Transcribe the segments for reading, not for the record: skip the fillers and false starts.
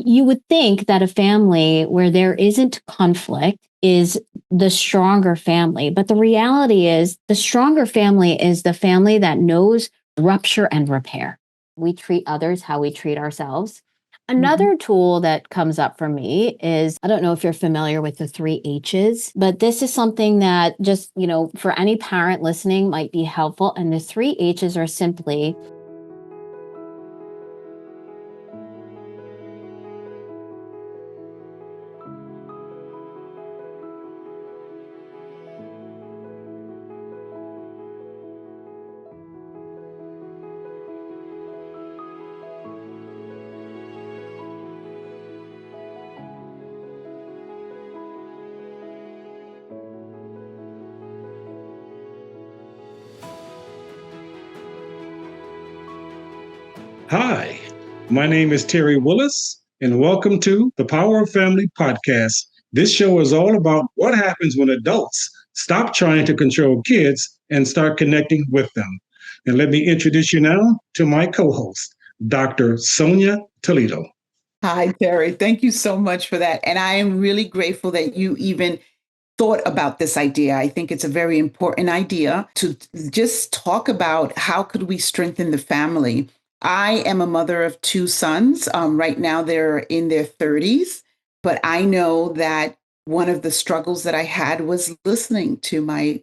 you would think that a family where there isn't conflict is the stronger family. But the reality is, the stronger family is the family that knows rupture and repair. We treat others how we treat ourselves. Mhm. Another tool that comes up for me is, I don't know if you're familiar with the three H's, but this is something that just, for any parent listening might be helpful. And the three H's are simply Hi, my name is Terry Willis, and welcome to the Power of Family podcast. This show is all about what happens when adults stop trying to control kids and start connecting with them. And let me introduce you now to my co host, Dr. Sonia Toledo. Hi, Terry. Thank you so much for that. And I am really grateful that you even thought about this idea. I think it's a very important idea to just talk about how could we strengthen the family. I am a mother of two sons. Right now, they're in their 30s, but I know that one of the struggles that I had was listening to my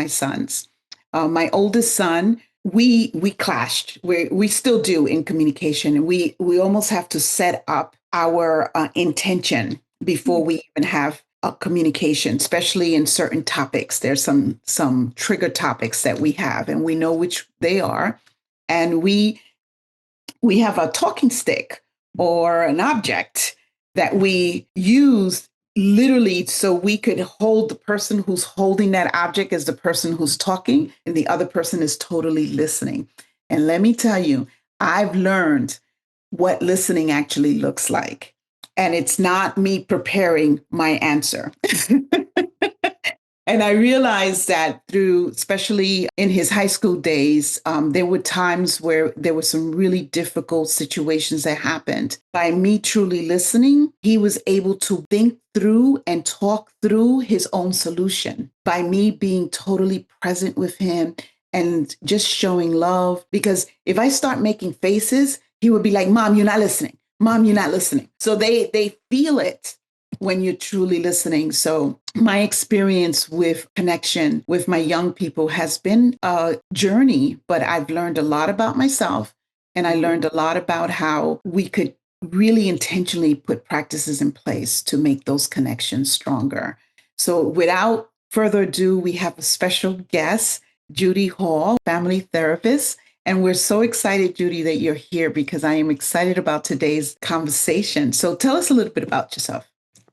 sons. My oldest son, we clashed. We still do in communication, and we almost have to set up our intention before we even have communication, especially in certain topics. There's some trigger topics that we have, and we know which they are, and we have a talking stick or an object that we use literally so we could hold the person who's holding that object as the person who's talking, and the other person is totally listening. And let me tell you, I've learned what listening actually looks like. And it's not me preparing my answer. And I realized that through, especially in his high school days, there were times where there were some really difficult situations that happened. By me truly listening, he was able to think through and talk through his own solution. By me being totally present with him and just showing love, because if I start making faces, he would be like, "Mom, you're not listening. Mom, you're not listening." So they feel it when you're truly listening. So my experience with connection with my young people has been a journey, but I've learned a lot about myself, and I learned a lot about how we could really intentionally put practices in place to make those connections stronger. So without further ado, we have a special guest, Judy Hall, family therapist. And we're so excited, Judy, that you're here because I am excited about today's conversation. So tell us a little bit about yourself.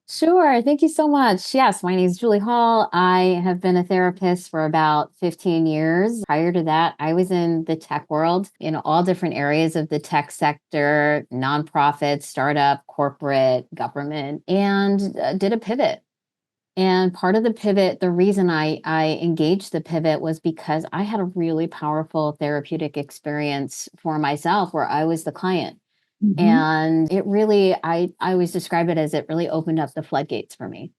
Sure. Thank you so much. Yes, my name is Julie Hall. I have been a therapist for about 15 years. Prior to that, I was in the tech world in all different areas of the tech sector, nonprofit, startup, corporate, government, and did a pivot. And part of the pivot, the reason I engaged the pivot was because I had a really powerful therapeutic experience for myself where I was the client. Mhm. And it really, I always describe it as it really opened up the floodgates for me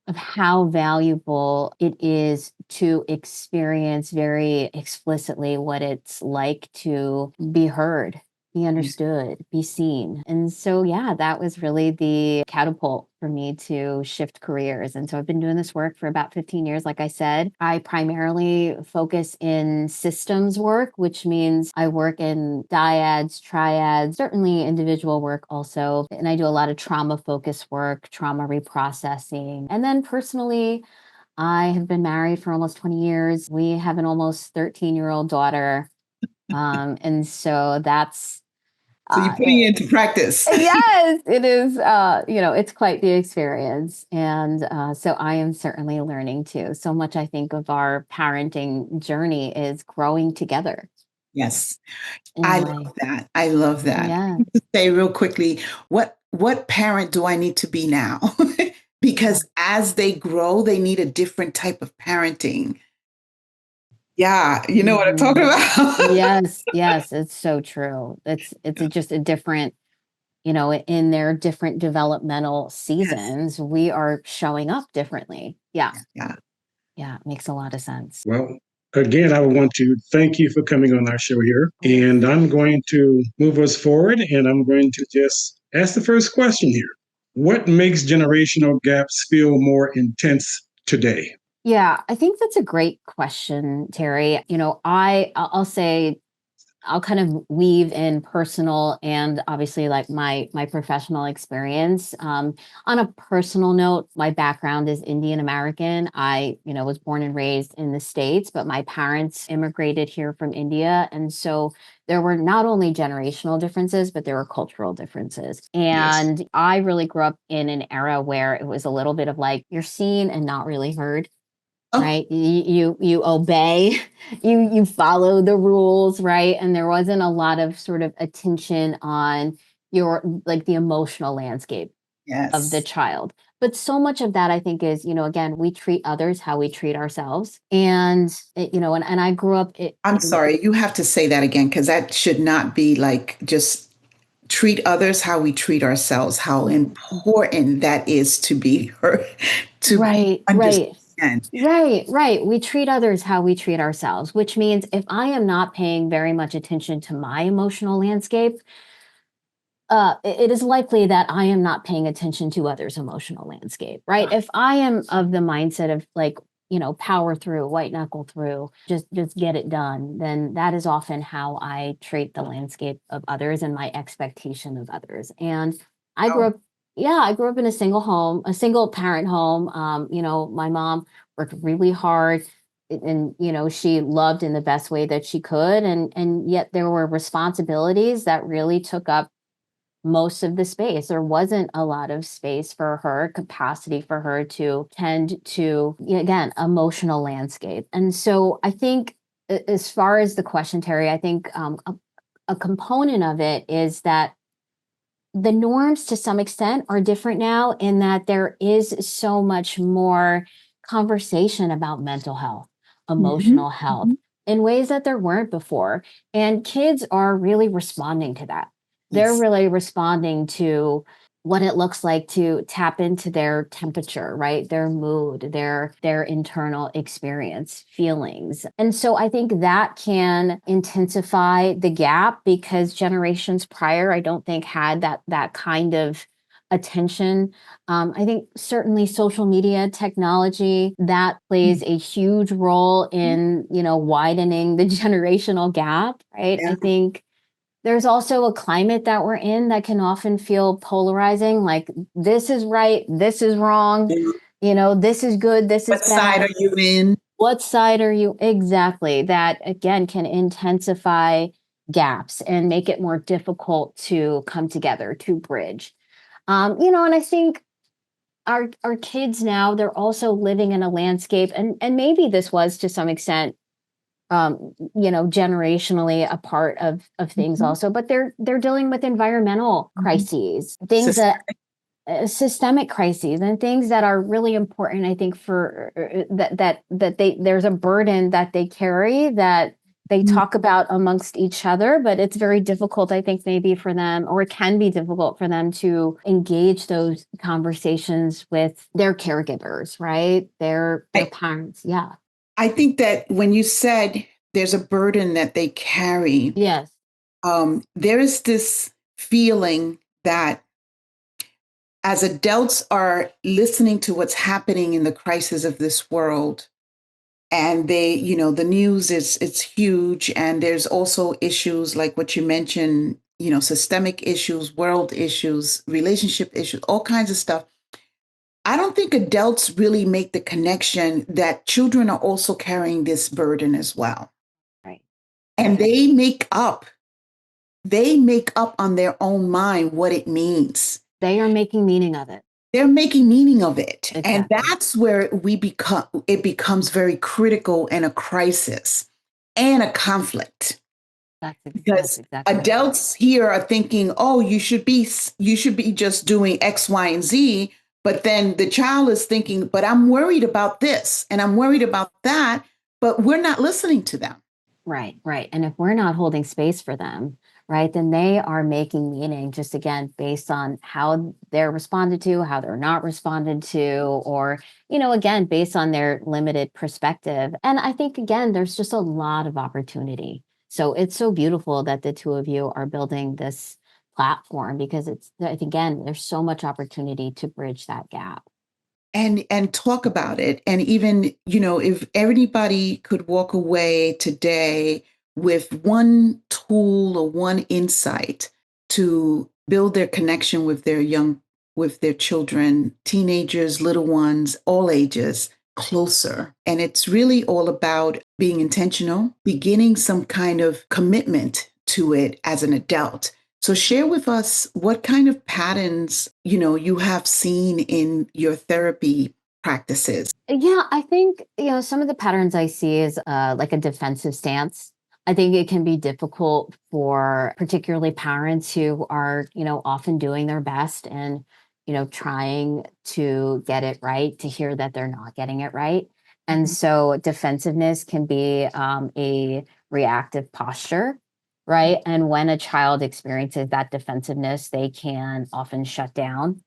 of how valuable it is to experience very explicitly what it's like to be heard, be understood, be seen. And so, yeah, that was really the catapult for me to shift careers. And so I've been doing this work for about 15 years. Like I said, I primarily focus in systems work, which means I work in dyads, triads, certainly individual work also. And I do a lot of trauma focused work, trauma reprocessing. And then personally, I have been married for almost 20 years. We have an almost 13-year-old daughter. And so that's So you're putting it into practice. yes, it is. It's quite the experience. And so I am certainly learning too. So much I think of our parenting journey is growing together Yes, in a I way. love that. I love that. Yeah. Say real quickly, what parent do I need to be now? Yeah. Because as they grow, they need a different type of parenting. Yeah, you know what I'm talking Mhm. about. Yes, yes, it's so true. It's just a different, in their different developmental seasons, we are showing up differently. Yeah. Yeah, it makes a lot of sense. Well, again, I want to thank you for coming on our show here. And I'm going to move us forward, and I'm going to just ask the first question here. What makes generational gaps feel more intense today? Yeah, I think that's a great question, Terry. I'll say I'll kind of weave in personal and obviously like my professional experience. On a personal note, my background is Indian American. I, was born and raised in the States, but my parents immigrated here from India. And so there were not only generational differences, but there were cultural differences. And I really grew up in an era where it was a little bit of like you're seen and not really heard. Right. You obey, you follow the rules, right? And there wasn't a lot of sort of attention on your like the emotional landscape of the child. But so much of that I think is, again, we treat others how we treat ourselves. And and I grew up I'm sorry, you have to say that again, because that should not be like just treat others how we treat ourselves, how important that is to be heard, to understand. Right. We treat others how we treat ourselves, which means if I am not paying very much attention to my emotional landscape, it is likely that I am not paying attention to others' emotional landscape, right? If I am of the mindset of like, power through, white knuckle through, just get it done, then that is often how I treat the landscape of others and my expectation of others. And I grew up, I grew up in a single parent home. My mom worked really hard and she loved in the best way that she could. And yet there were responsibilities that really took up most of the space. There wasn't a lot of space for her, capacity for her to tend to, again, emotional landscape. And so I think, as far as the question, Terry, I think a component of it is that the norms to some extent are different now in that there is so much more conversation about mental health, emotional health in ways that there weren't before. And kids are really responding to that. They're really responding to what it looks like to tap into their temperature, right? Their mood, their internal experience, feelings. And so I think that can intensify the gap because generations prior, I don't think had that kind of attention. I think certainly social media technology that plays a huge role in, widening the generational gap, right? I think there's also a climate that we're in that can often feel polarizing, like this is right, this is wrong, this is good, this is bad. What side are you in? What side are you? Exactly. That again can intensify gaps and make it more difficult to come together, to bridge. And I think our kids now, they're also living in a landscape, and maybe this was to some extent generationally a part of things also, but they're dealing with environmental crises, things that systemic crises and things that are really important, I think, for that there's a burden that they carry that they talk about amongst each other, but it's very difficult, I think, maybe for them, or it can be difficult for them to engage those conversations with their caregivers, right? Their parents. Yeah. I think that when you said there's a burden that they carry, yes, there is this feeling that as adults are listening to what's happening in the crisis of this world, and they, the news it's huge, and there's also issues like what you mentioned, systemic issues, world issues, relationship issues, all kinds of stuff. I don't think adults really make the connection that children are also carrying this burden as well. right. And they make up on their own mind what it means. They are making meaning of it. They're making meaning of it. Exactly. And that's where it becomes very critical and a crisis and a conflict. Because adults here are thinking, oh, you should be just doing X, Y, and Z. But then the child is thinking, but I'm worried about this and I'm worried about that. But we're not listening to them. Right. And if we're not holding space for them, right, then they are making meaning just again based on how they're responded to, how they're not responded to, or, again, based on their limited perspective. And I think, again, there's just a lot of opportunity. So it's so beautiful that the two of you are building this platform because again, there's so much opportunity to bridge that gap. And talk about it. And even, if everybody could walk away today with one tool or one insight to build their connection with their children, teenagers, little ones, all ages, closer. And it's really all about being intentional, beginning some kind of commitment to it as an adult. So share with us what kind of patterns, you have seen in your therapy practices. Yeah, I think, some of the patterns I see is like a defensive stance. I think it can be difficult for particularly parents who are, often doing their best and, trying to get it right to hear that they're not getting it right. And Mhm. so defensiveness can be a reactive posture, right? And when a child experiences that defensiveness, they can often shut down,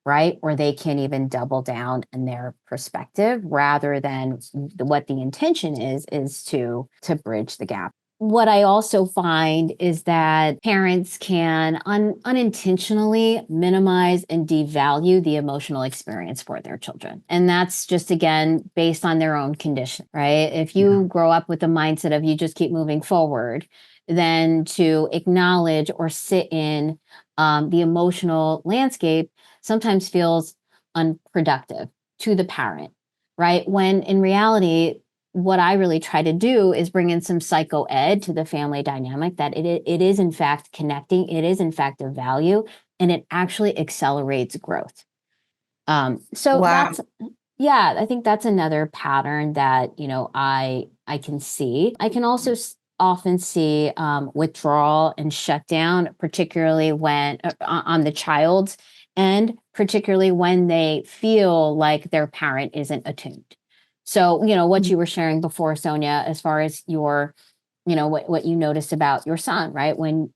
right? Or they can even double down in their perspective rather than what the intention is to bridge the gap. What I also find is that parents can unintentionally minimize and devalue the emotional experience for their children. And that's just, again, based on their own condition, right? If you grow up with the mindset of you just keep moving forward, then to acknowledge or sit in the emotional landscape sometimes feels unproductive to the parent, right? When in reality, what I really try to do is bring in some psycho ed to the family dynamic that it is in fact connecting, it is in fact of value, and it actually accelerates growth. So Wow. that's yeah, I think that's another pattern that I can see. I can also often see withdrawal and shutdown, particularly when on the child's end, particularly when they feel like their parent isn't attuned. So, what you were sharing before, Sonia, as far as your, what you noticed about your son, right? When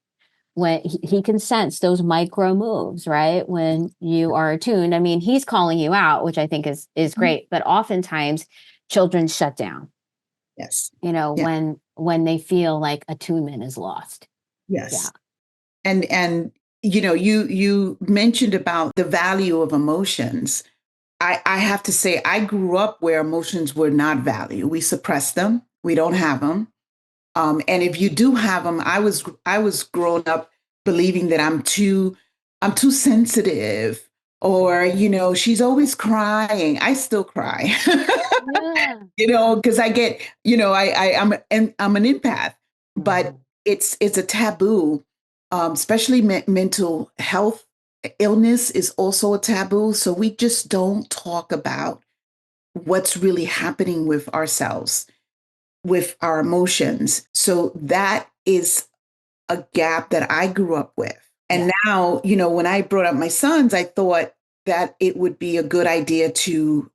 he can sense those micro moves, right? When you are attuned, I mean, he's calling you out, which I think is great. But oftentimes, children shut down. Yes. Yeah. When they feel like attunement is lost. Yeah, Yes. And you mentioned about the value of emotions. I have to say, I grew up where emotions were not valued. We suppress them. We don't have them. And if you do have them, I was growing up believing that I'm too sensitive, or she's always crying. I still cry, yeah, because I get, I'm an empath, but mhm, it's a taboo, especially mental health illness is also a taboo. So we just don't talk about what's really happening with ourselves, with our emotions. So that is a gap that I grew up with. And yeah. now, when I brought up my sons, I thought that it would be a good idea to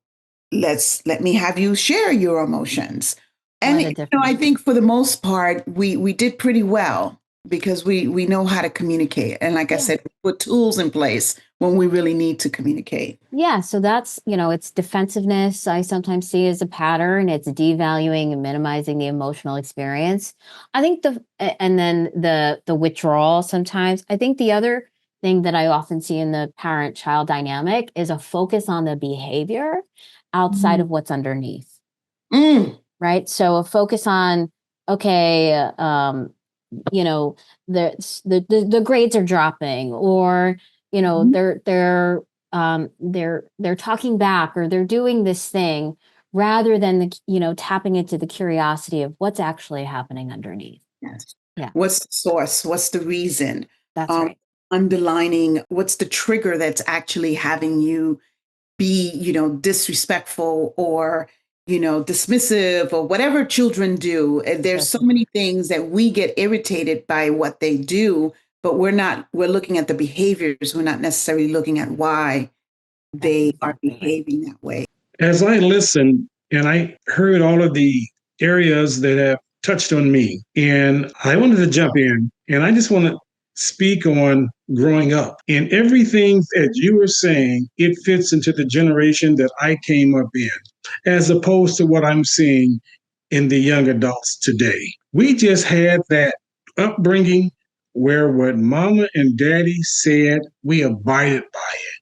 let me have you share your emotions. And What a I difference. think for the most part, we did pretty well because we know how to communicate. And like I Yeah. said, we put tools in place when we really need to communicate. Yeah, so that's, it's defensiveness I sometimes see as a pattern. It's devaluing and minimizing the emotional experience. I think and then the withdrawal sometimes. I think the other thing that I often see in the parent-child dynamic is a focus on the behavior outside Mm. of what's underneath, Mm. right? So a focus on, okay, you know the grades are dropping, or Mhm. they're talking back, or they're doing this thing, rather than tapping into the curiosity of what's actually happening underneath. Yes. Yeah, What's the source? What's the reason? that's Um, right. Underlining what's the trigger that's actually having you be, disrespectful, or, dismissive, or whatever children do. There's so That's many things that we get irritated by what they do, but we're looking at the behaviors. We're not necessarily looking at why that's they are exactly right. behaving that way. As I listened and I heard all of the areas that have touched on me. And I wanted to jump in, and I just want to speak on growing up. And everything that you were saying, it fits into the generation that I came up in, as opposed to what I'm seeing in the young adults today. We just had that upbringing where what mama and daddy said, we abided by it.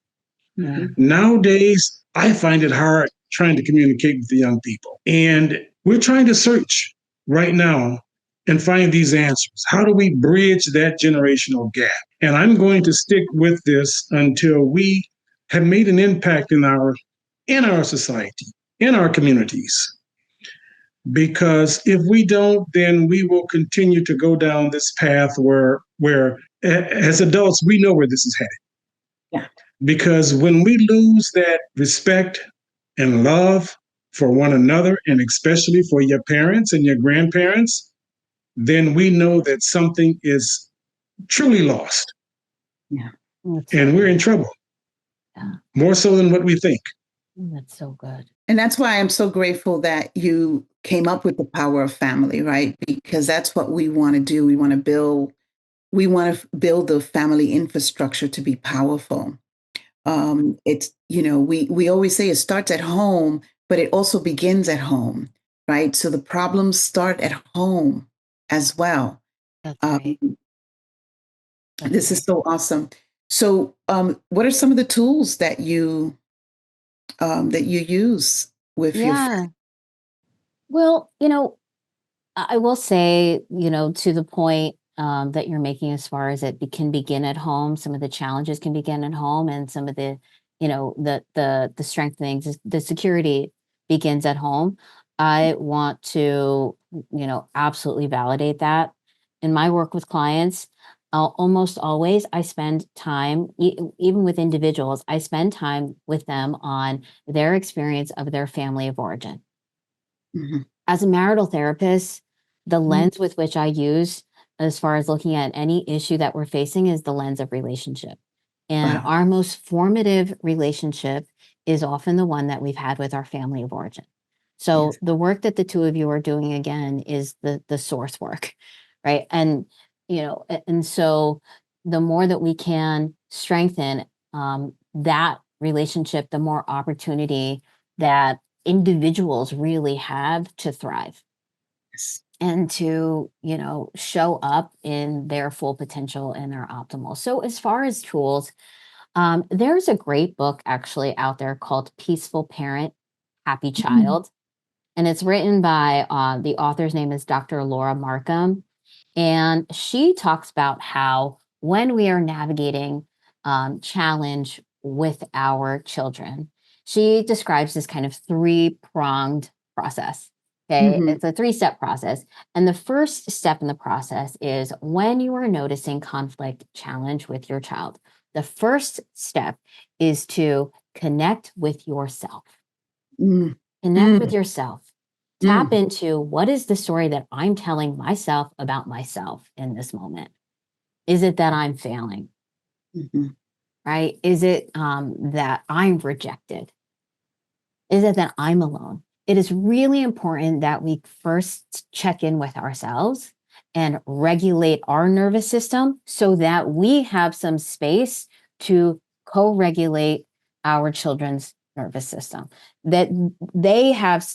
Yeah. Nowadays, I find it hard trying to communicate with the young people. And we're trying to search right now and find these answers. How do we bridge that generational gap? And I'm going to stick with this until we have made an impact in our society, in our communities. Because if we don't, then we will continue to go down this path where as adults we know where this is headed. Yeah. Because when we lose that respect and love for one another, and especially for your parents and your grandparents, then we know that something is truly lost. Yeah. And we're in trouble. Yeah. More so than what we think. That's so good. And that's why I'm so grateful that you came up with the power of family, right? Because that's what we want to do. We want to build the family infrastructure to be powerful. It's, we always say it starts at home, but it also begins at home, right? So the problems start at home as well. That's right. This is so awesome. So, what are some of the tools that you use with your Yeah. Well, I will say, to the point that you're making as far as can begin at home, some of the challenges can begin at home, and some of the, the strengthening, the security begins at home. I want to, absolutely validate that. In my work with clients, almost always I spend time, even with individuals, I spend time with them on their experience of their family of origin. Mhm. As a marital therapist, the Mhm. lens with which I use as far as looking at any issue that we're facing is the lens of relationship. And Wow. our most formative relationship is often the one that we've had with our family of origin. So Yes. the work that the two of you are doing again is the source work, right? And and so the more that we can strengthen that relationship, the more opportunity that individuals really have to thrive Yes. and to, show up in their full potential and their optimal. So as far as tools, there's a great book actually out there called Peaceful Parent, Happy Mhm. Child. And it's written by the author's name is Dr. Laura Markham. And she talks about how when we are navigating challenge with our children, she describes this kind of three-pronged process. Okay, Mhm. it's a three-step process. And the first step in the process is when you are noticing conflict, challenge with your child. The first step is to connect with yourself. Mm. Connect with yourself. Tap Mm. into what is the story that I'm telling myself about myself in this moment? Is it that I'm failing? Mhm. Right? Is it that I'm rejected? Is it that I'm alone? It is really important that we first check in with ourselves and regulate our nervous system so that we have some space to co regulate our children's nervous system. That they have,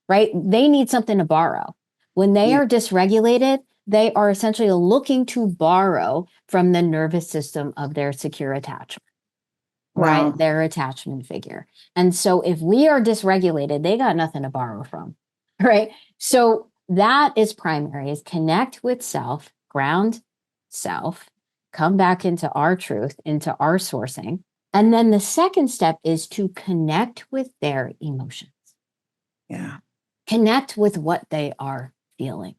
right? They need something to borrow. When they Yeah. are dysregulated, they are essentially looking to borrow from the nervous system of their secure attachment, right? Wow. Their attachment figure. And so if we are dysregulated, they got nothing to borrow from, right? So that is primary, is connect with self, ground self, come back into our truth, into our sourcing. And then the second step is to connect with their emotions, Yeah. connect with what they are feeling.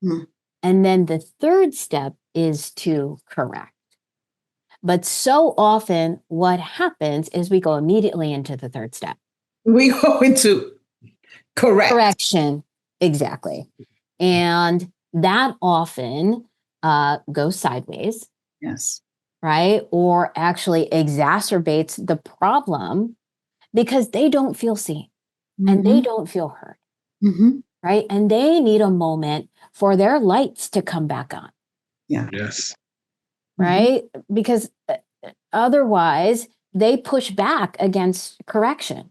Mm. And then the third step is to correct. But so often, what happens is we go immediately into the third step. We go into Correction. Exactly. And that often goes sideways, Yes. right? Or actually exacerbates the problem because they don't feel seen and they Mhm. don't feel heard, Mhm. right? And they need a moment for their lights to come back on. Yeah. Yes. Right? Because otherwise they push back against correction,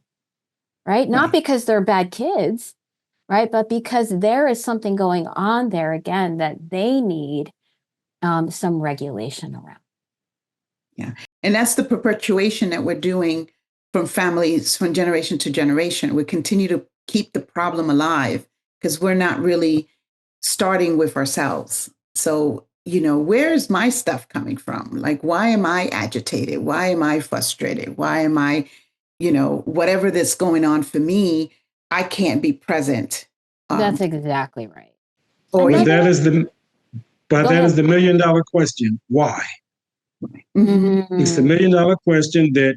right? Not because they're bad kids, right? But because there is something going on there again that they need some regulation around. Yeah. And that's the perpetuation that we're doing from families, from generation to generation. We continue to keep the problem alive because we're not really starting with ourselves. So, where is my stuff coming from? Like, why am I agitated? Why am I frustrated? Why am I, whatever that's going on for me, I can't be present. That's exactly right. Or But Another- that is the but Go that is ahead. the $1 million question. Why? Mhm. It's the $1 million question that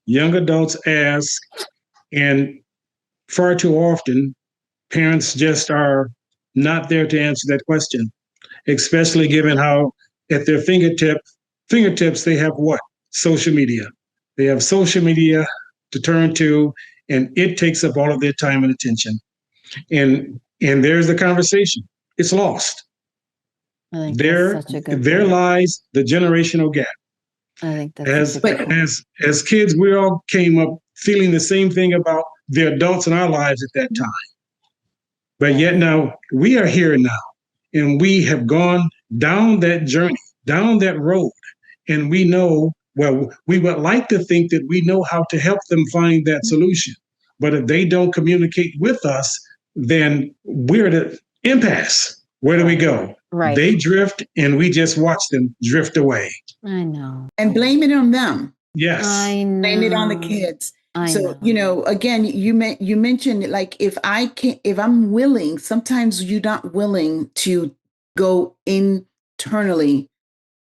young adults ask, and far too often parents just are not there to answer that question, especially given how at their fingertips they have what? Social media. They have social media to turn to, and it takes up all of their time and attention. And there's the conversation. It's lost. I think There that's such a good there point. lies the generational gap. I think that's As such a good point. as kids, we all came up feeling the same thing about the adults in our lives at that time. But yet now we are here now, and we have gone down that journey, down that road, and we know, well, we would like to think that we know how to help them find that solution. But if they don't communicate with us, then we're at an impasse. Where do we go? Right. They drift, and we just watch them drift away. I know. And blame it on them. Yes. I know. Blame it on the kids. I So, know. again, you mentioned like if I'm willing, sometimes you're not willing to go internally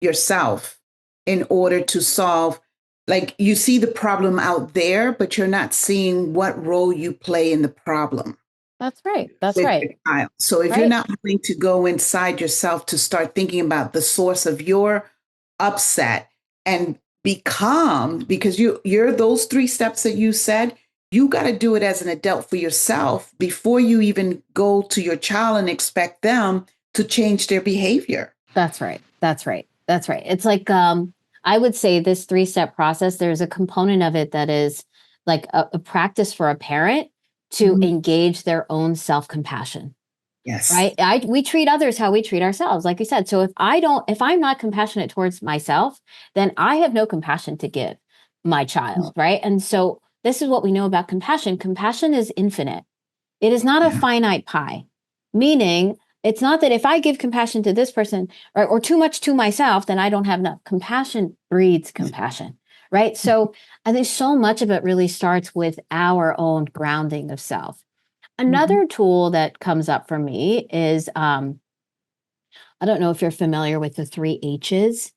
yourself in order to solve, like you see the problem out there, but you're not seeing what role you play in the problem That's right. That's with right. your child. So if you're not willing to go inside yourself to start thinking about the source of your upset and be calm, because you're those 3 steps that you said, you got to do it as an adult for yourself before you even go to your child and expect them to change their behavior. That's right. That's right. That's right. It's like I would say this 3-step process, there's a component of it that is like a practice for a parent to engage their own self-compassion. Yes. Right? We treat others how we treat ourselves, like you said. So if I'm not compassionate towards myself, then I have no compassion to give my child, right? And so this is what we know about compassion. Compassion is infinite. It is not a finite pie, meaning it's not that if I give compassion to this person or too much to myself, then I don't have enough. Compassion breeds compassion, right? So I think so much of it really starts with our own grounding of self. Another tool that comes up for me is I don't know if you're familiar with the 3 H's,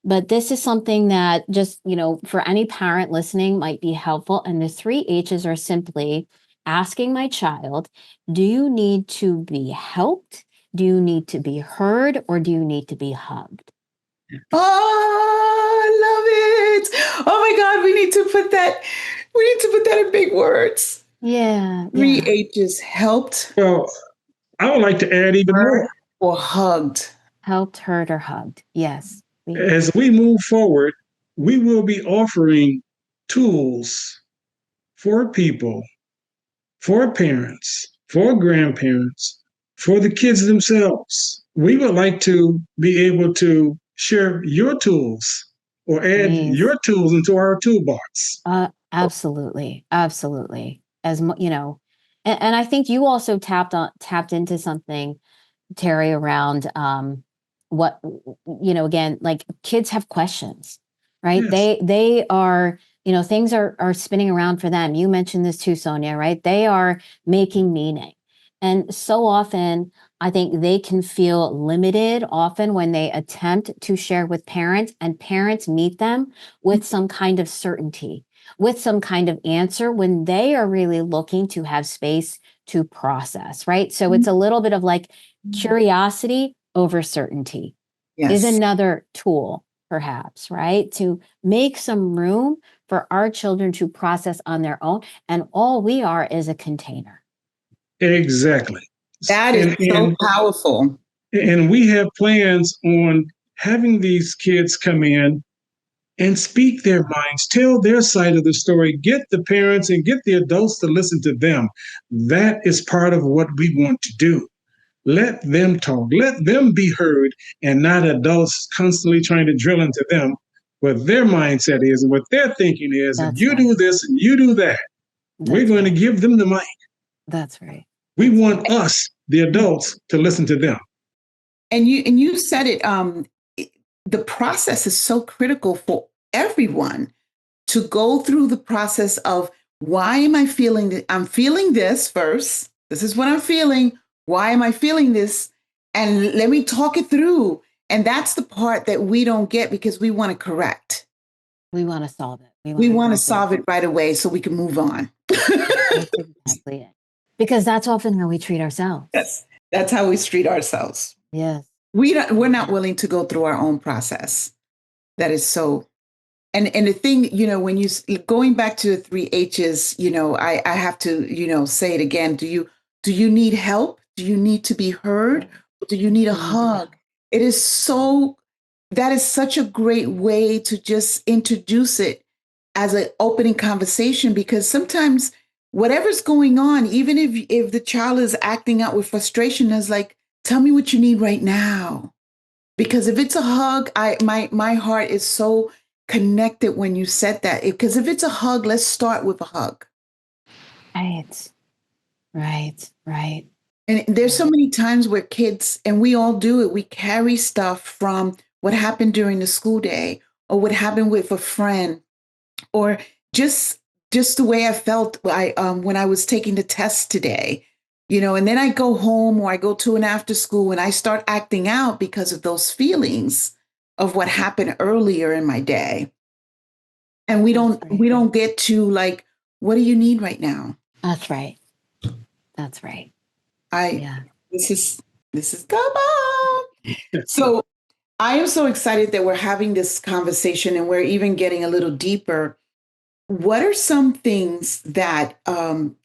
but this is something that just, for any parent listening might be helpful. And the 3 H's are simply asking my child, do you need to be helped? Do you need to be heard? Or do you need to be hugged? Oh, I love it. Oh my God, we need to put that in big words. Yeah. 3 H's: helped, Well, I would like to add even more. or hugged. Helped, heard, or hugged. Yes. As we move forward, we will be offering tools for people, for parents, for grandparents, for the kids themselves. We would like to be able to share your tools or add your tools into our toolbox. Absolutely. Absolutely. And I think you also tapped into something, Terry, around what again, like kids have questions, right? Yes. They are, things are spinning around for them. You mentioned this too, Sonia, right? They are making meaning. And so often I think they can feel limited often when they attempt to share with parents, and parents meet them with some kind of certainty, with some kind of answer when they are really looking to have space to process, right? So it's a little bit of like curiosity over certainty is another tool, perhaps, right? To make some room for our children to process on their own. And all we are is a container. Exactly. That is And, so and powerful. and we have plans on having these kids come in and speak their minds, tell their side of the story, get the parents and get the adults to listen to them. That is part of what we want to do. Let them talk, let them be heard, and not adults constantly trying to drill into them what their mindset is and what their thinking is. And That's you right. do this and you do that. We're That's going to right. give them the mic. That's right. We That's want us, the adults, to listen to them. And you said it, the process is so critical for everyone to go through the process of, why am I feeling this? I'm feeling this first. This is what I'm feeling. Why am I feeling this? And let me talk it through. And that's the part that we don't get, because we want to correct. We want to solve it. We We want to want to correct it. solve it right away so we can move on. That's exactly it. Because that's often how we treat ourselves. Yes, that's how we treat ourselves. Yes. We're not willing to go through our own process. That is so. And the thing, when you going back to the three H's, I have to, say it again. Do you need help? Do you need to be heard? Do you need a hug? It is so, that is such a great way to just introduce it as an opening conversation, because sometimes whatever's going on, even if the child is acting out with frustration, is like, tell me what you need right now. Because if it's a hug, my heart is so connected when you said that. Because if it's a hug, let's start with a hug. Right. Right. Right. And there's so many times where kids, and we all do it, we carry stuff from what happened during the school day, or what happened with a friend, or just the way I felt when I was taking the test today. And then I go home, or I go to an after school, and I start acting out because of those feelings of what happened earlier in my day. And we don't get to, like, what do you need right now? That's right. That's right. I Yeah. This is the bomb. So I am so excited that we're having this conversation, and we're even getting a little deeper. What are some things that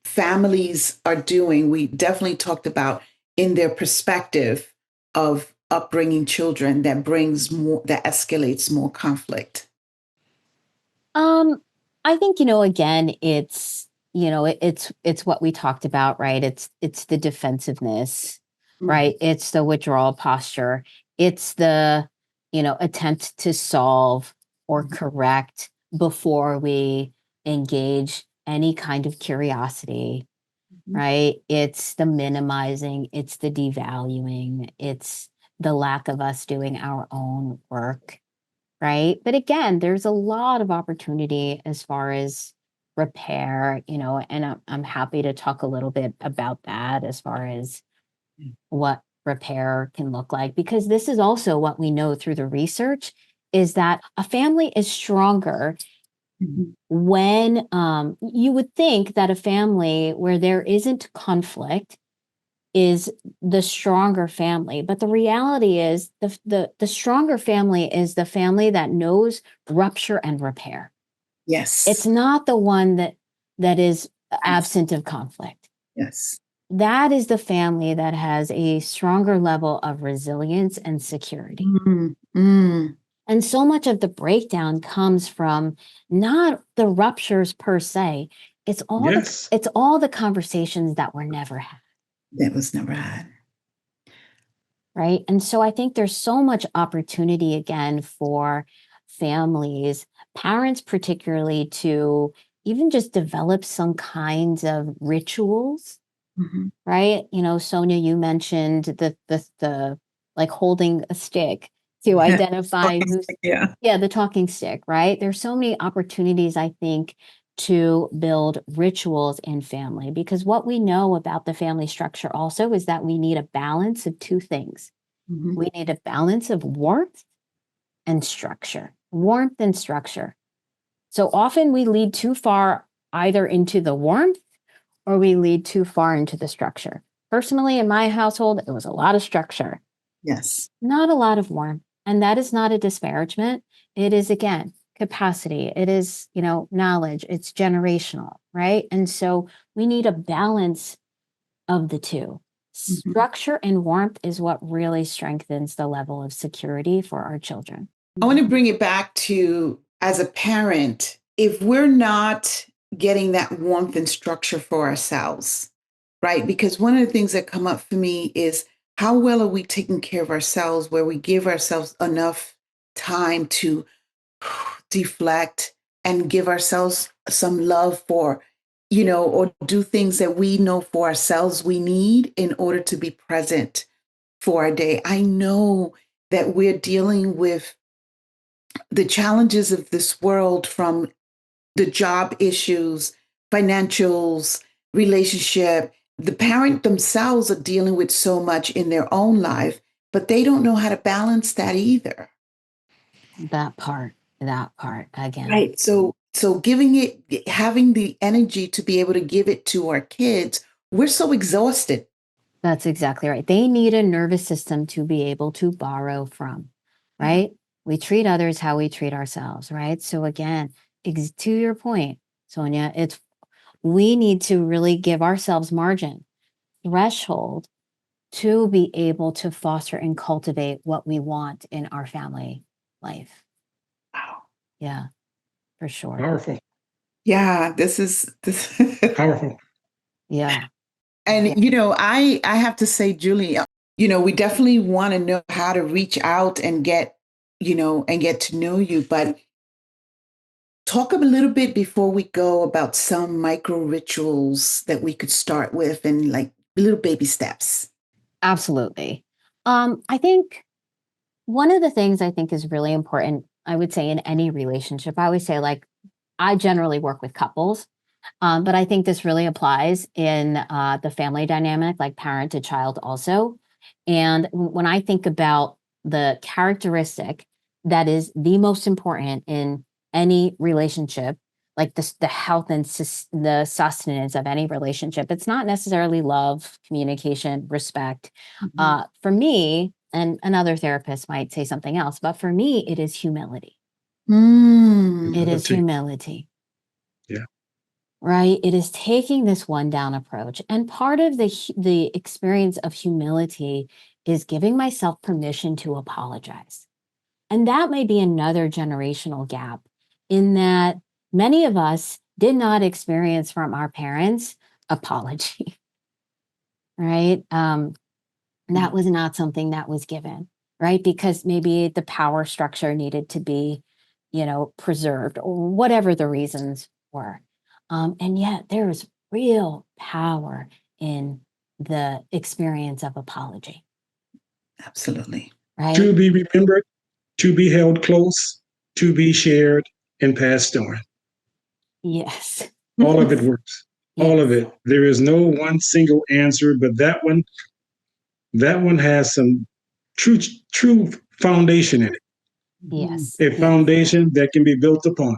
families are doing? We definitely talked about, in their perspective of upbringing children, that escalates more conflict. Um, I think, again, it's what we talked about, right? It's the defensiveness, right? It's the withdrawal posture. It's the, attempt to solve or correct before we engage any kind of curiosity, right? It's the minimizing, it's the devaluing, it's the lack of us doing our own work, right? But again, there's a lot of opportunity as far as repair, and I'm happy to talk a little bit about that as far as what repair can look like, because this is also what we know through the research, is that a family is stronger when you would think that a family where there isn't conflict is the stronger family. But the reality is the stronger family is the family that knows rupture and repair. Yes. It's not the one that is absent of conflict. Yes. That is the family that has a stronger level of resilience and security. And so much of the breakdown comes from not the ruptures per se. It's all the conversations that were never had. That was never had. Right. And so I think there's so much opportunity again for families, parents particularly, to even just develop some kinds of rituals, right? Sonia, you mentioned the like holding a stick to identify who's, the talking stick, right? There's so many opportunities, I think, to build rituals in family, because what we know about the family structure also is that we need a balance of two things. We need a balance of warmth and structure. Warmth and structure. So often we lead too far either into the warmth, or we lead too far into the structure. Personally, in my household, it was a lot of structure. Yes. Not a lot of warmth. And that is not a disparagement. It is, again, capacity. It is, knowledge. It's generational, right? And so we need a balance of the two. Structure and warmth is what really strengthens the level of security for our children. I want to bring it back to, as a parent, if we're not getting that warmth and structure for ourselves, right? Because one of the things that come up for me is, how well are we taking care of ourselves, where we give ourselves enough time to deflect and give ourselves some love for, or do things that we know for ourselves we need in order to be present for our day. I know that we're dealing with the challenges of this world, from the job issues, financials, relationship. The parent themselves are dealing with so much in their own life, but they don't know how to balance that either. That part again. Right. So having the energy to be able to give it to our kids, we're so exhausted. That's exactly right. They need a nervous system to be able to borrow from, right? We treat others how we treat ourselves, right? So again, to your point, Sonia, we need to really give ourselves margin, threshold, to be able to foster and cultivate what we want in our family life. Wow. Yeah, for sure. Powerful. Yeah, this Powerful. Yeah. And I have to say, Julie, we definitely want to know how to reach out and get to know you, but talk a little bit before we go about some micro rituals that we could start with, and like little baby steps. Absolutely. I think one of the things I think is really important, I would say in any relationship, I always say, like, I generally work with couples, but I think this really applies in the family dynamic, like parent to child also. And when I think about the characteristic that is the most important in any relationship, like the health and the sustenance of any relationship, it's not necessarily love, communication, respect. For me, and another therapist might say something else, but for me, it is humility. It is humility. Yeah. Right? It is taking this one down approach. And part of the experience of humility is giving myself permission to apologize. And that may be another generational gap, in that many of us did not experience from our parents apology, right? That was not something that was given, right? Because maybe the power structure needed to be, preserved, or whatever the reasons were. And yet there is real power in the experience of apology. Absolutely. Right? To be remembered, to be held close, to be shared and passed on. Yes. All of it works. Yes. All of it. There is no one single answer, but that one has some true foundation in it. Yes. A foundation that can be built upon.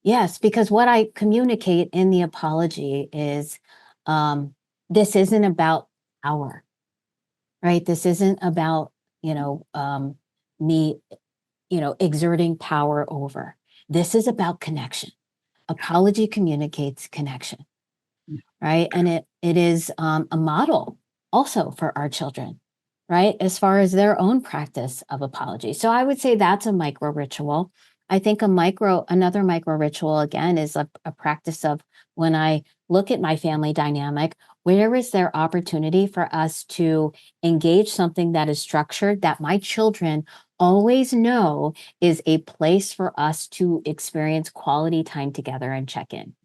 Yes, because what I communicate in the apology is, this isn't about power, right? This isn't about, me, exerting power over. This is about connection. Apology communicates connection, right? And it is a model also for our children, right? As far as their own practice of apology. So I would say that's a micro ritual. I think another micro ritual, again, is a practice of, when I look at my family dynamic, where is there opportunity for us to engage something that is structured, that my children always know is a place for us to experience quality time together and check in.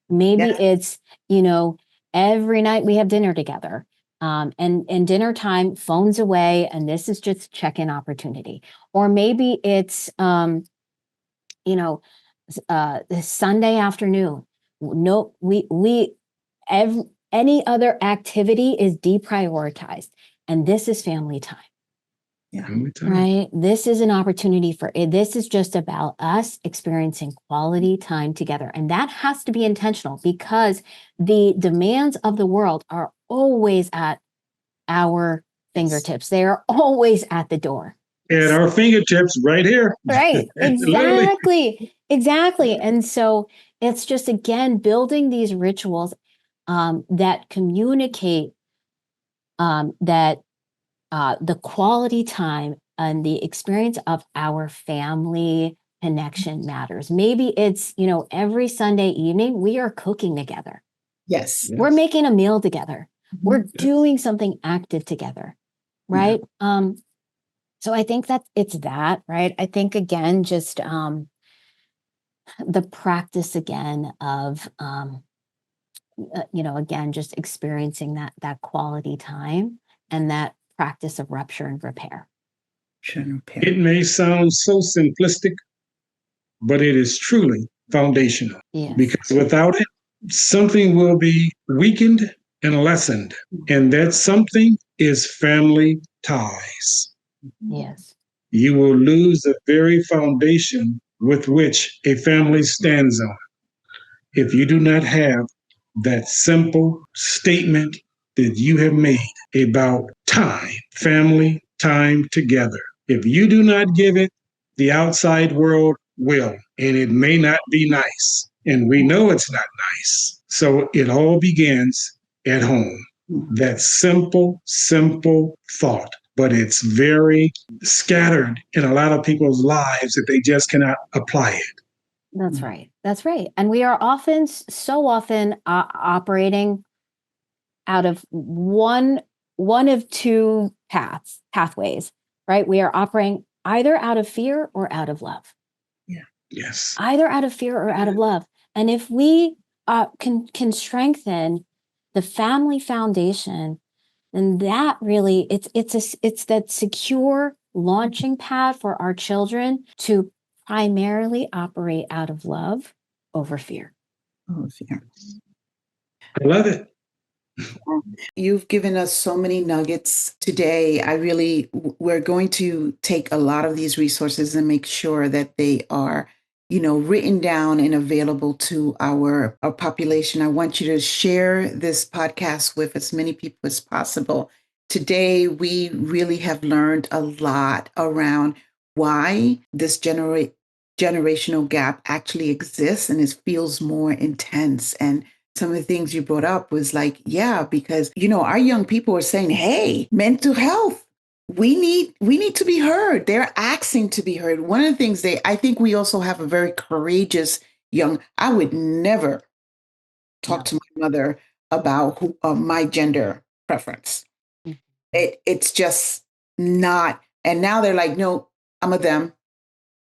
Maybe it's, every night we have dinner together. And dinner time, phones away, and this is just check-in opportunity. Or maybe it's, this Sunday afternoon. No, any other activity is deprioritized, and this is family time. Yeah. Right. This is an opportunity for it. This is just about us experiencing quality time together. And that has to be intentional, because the demands of the world are always at our fingertips. They are always at the door. At our fingertips right here. Right. Exactly. Exactly. And so it's just, again, building these rituals that communicate that the quality time and the experience of our family connection matters. Maybe it's, every Sunday evening we are cooking together. Yes. We're making a meal together. We're Yes. doing something active together, right? So I think that it's that, right? I think, again, just the practice again of, again, just experiencing that quality time and that practice of rupture and repair. It may sound so simplistic, but it is truly foundational. Yes. Because without it, something will be weakened and lessened. And that something is family ties. Yes. You will lose the very foundation with which a family stands on if you do not have that simple statement that you have made about time, family time together. If you do not give it, the outside world will, and it may not be nice. And we know it's not nice. So it all begins at home. That simple thought, but it's very scattered in a lot of people's lives that they just cannot apply it. That's right. That's right. And we are so often operating out of one of two pathways, right? We are operating either out of fear or out of love. Yeah. Yes. Either out of fear or out of love. And if we can strengthen the family foundation, then that really it's that secure launching pad for our children to primarily operate out of love over fear. Oh, fear. I love it. You've given us so many nuggets today. We're going to take a lot of these resources and make sure that they are, written down and available to our population. I want you to share this podcast with as many people as possible. Today, we really have learned a lot around why this generational gap actually exists, and it feels more intense. And some of the things you brought up was like, yeah, because, our young people are saying, hey, mental health, we need to be heard. They're asking to be heard. One of the things I think we also have a very courageous I would never talk to my mother about my gender preference. It's just not. And now they're like, no, I'm a them,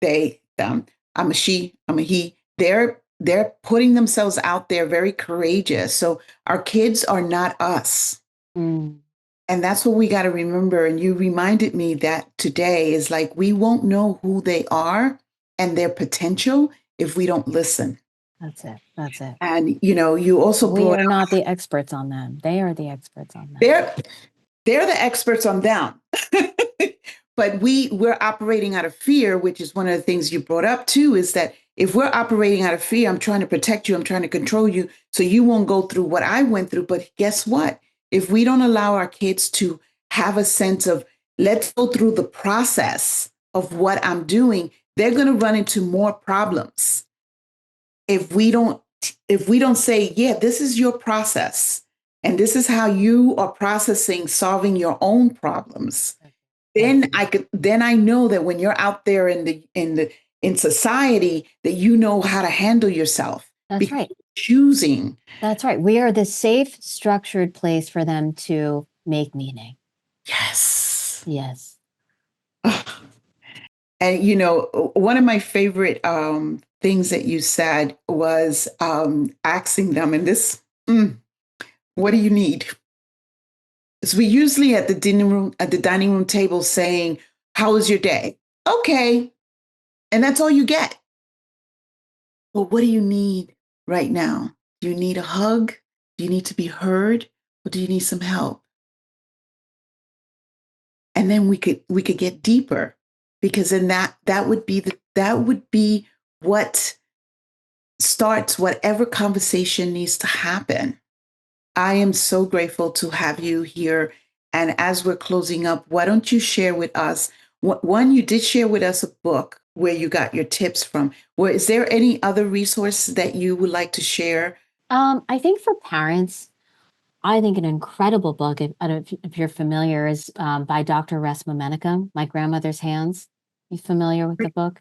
they, them. I'm a she, I'm a he. They're putting themselves out there, very courageous. So our kids are not us. And that's what we got to remember. And you reminded me that today is like, we won't know who they are and their potential if we don't listen. That's it. That's it. And, you also we are not the experts on them. They are the experts on them. They're the experts on them. But we're operating out of fear, which is one of the things you brought up too, is that if we're operating out of fear, I'm trying to protect you, I'm trying to control you, so you won't go through what I went through. But guess what? If we don't allow our kids to have a sense of, let's go through the process of what I'm doing, they're going to run into more problems. If we don't say, yeah, this is your process, and this is how you are processing solving your own problems, then I know that when you're out there in society, that you know how to handle yourself. That's right. Choosing. That's right. We are the safe, structured place for them to make meaning. Yes. Yes. And one of my favorite things that you said was asking them, and this, what do you need? So we usually at the dining room table saying, how was your day? Okay. And that's all you get. Well, what do you need right now? Do you need a hug? Do you need to be heard? Or do you need some help? And then we could get deeper, because then that would be what starts whatever conversation needs to happen. I am so grateful to have you here. And as we're closing up, why don't you share with us, one, you did share with us a book where you got your tips from. Is there any other resource that you would like to share? I think for parents, I think an incredible book, I don't know if you're familiar, is by Dr. Resma Menakem, My Grandmother's Hands. You familiar with the book?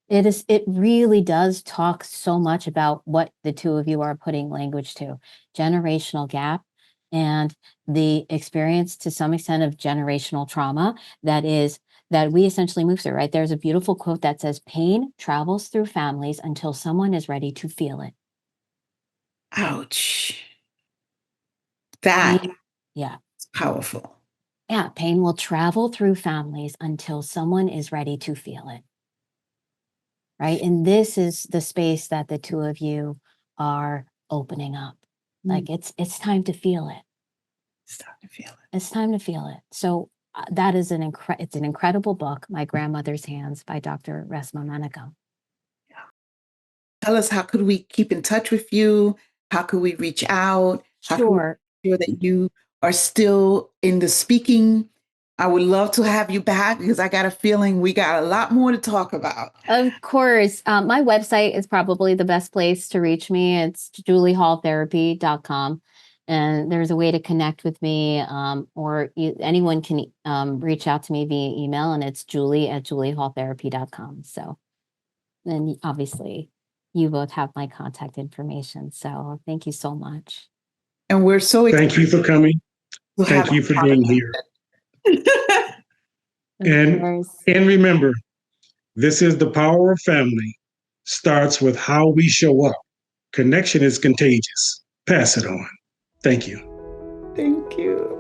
It really does talk so much about what the two of you are putting language to, generational gap and the experience to some extent of generational trauma that we essentially move through, right? There's a beautiful quote that says, pain travels through families until someone is ready to feel it. Ouch. That Yeah. is powerful. Yeah, pain will travel through families until someone is ready to feel it. Right? And this is the space that the two of you are opening up. Like it's time to feel it. It's time to feel it. It's time to feel it. So that is it's an incredible book, My Grandmother's Hands by Dr. Resma Menakem. Tell us, how could we keep in touch with you? How could we reach out? How can we Sure. make sure that you are still in the speaking? I would love to have you back because I got a feeling we got a lot more to talk about. Of course. My website is probably the best place to reach me. It's juliehalltherapy.com. And there's a way to connect with me, or anyone can reach out to me via email, and it's julie@juliehalltherapy.com. So then obviously you both have my contact information. So thank you so much. And we're so excited. Thank you for coming. Thank you for being here. And remember, this is the power of family. Starts with how we show up. Connection is contagious. Pass it on. Thank you. Thank you.